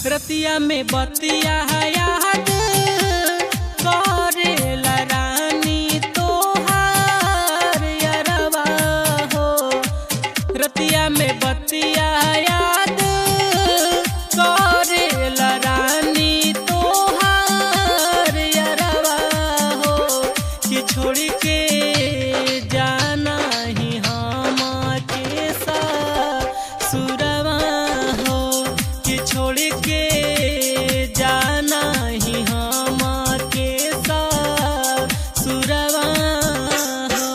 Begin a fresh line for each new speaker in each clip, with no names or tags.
रतिया में बतिया याद करेला रानी तोहार यारवा हो। रतिया में बतिया याद करेला रानी तोहार यारवा हो। कि छोड़ के जाना ही हम के ससुरवा हो। कि छोड़ के जाना ही हम के ससुरवा हो।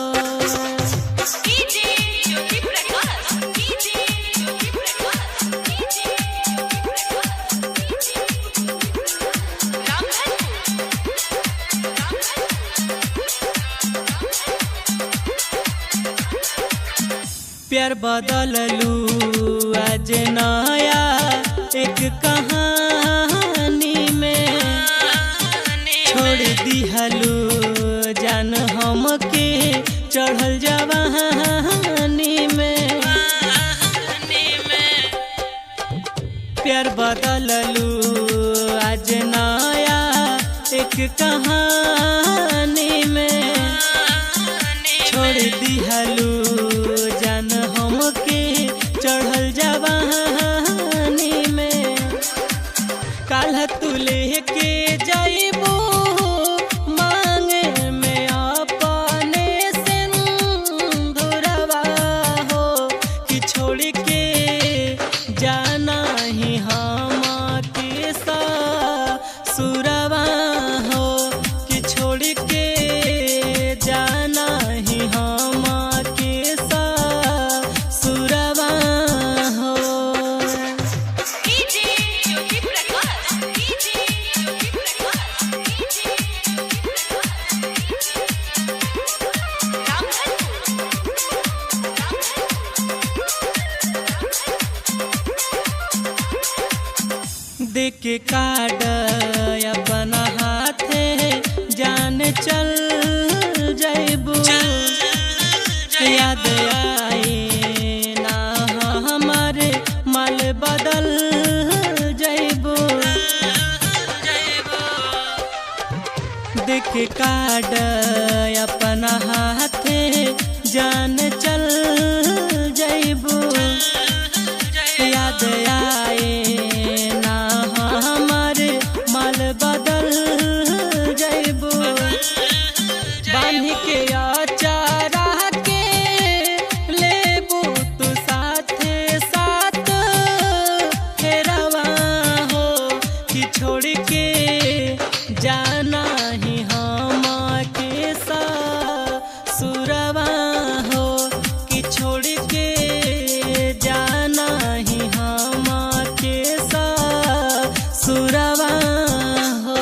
प्यार बदललू आज नया एक कहानी में। छोड़ दिहलू जान हमके चढ़ल जवानी में। प्यार बदललू आज नया एक कहानी में। छोड़ दिहलू जान हमके चढ़ल जवानी में। काल्ह तू लेके जाइबू मांगे में अपने सिंदूरवा हो। कि छोड़ के जाना ही हम के ससुरवा हो। कि छोड़ के जाना ही हम के ससुरवा हो। देख के कार्ड अपना हाथे जान चल जाइबू। याद आए ना हमारे माल बदल जाइबू। देख के कार्ड अपना हाथे जान चल जाइबू। याद आए ना हमारे माल बदल जाइबू। बांध के अचारा के लेबू तू साथे साथ फेरवा हो। कि छोड़ के जाना ही हम के ससुरवा हो। कि छोड़ के जाना ही हम के ससुरवा हो।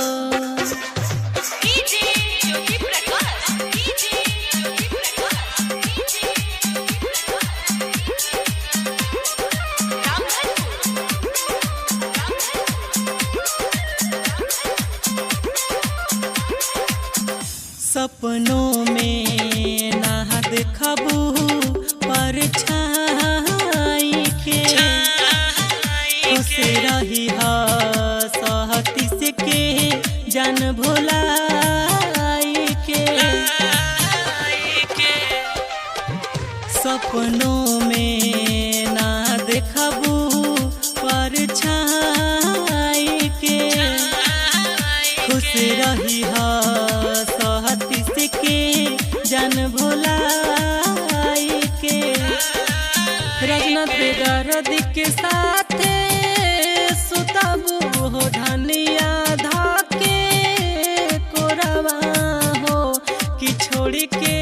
सपनों में ना देखबू परछाई के। खुश रही सहती से के जान भुलाई के। सपनों में ना देखबू परछाई के। खुश रही सहती से के जान भुलाई के। रजनत बेदर्द के साथे सुतबू हो धनिया धाके कोरवा हो। कि छोड़ के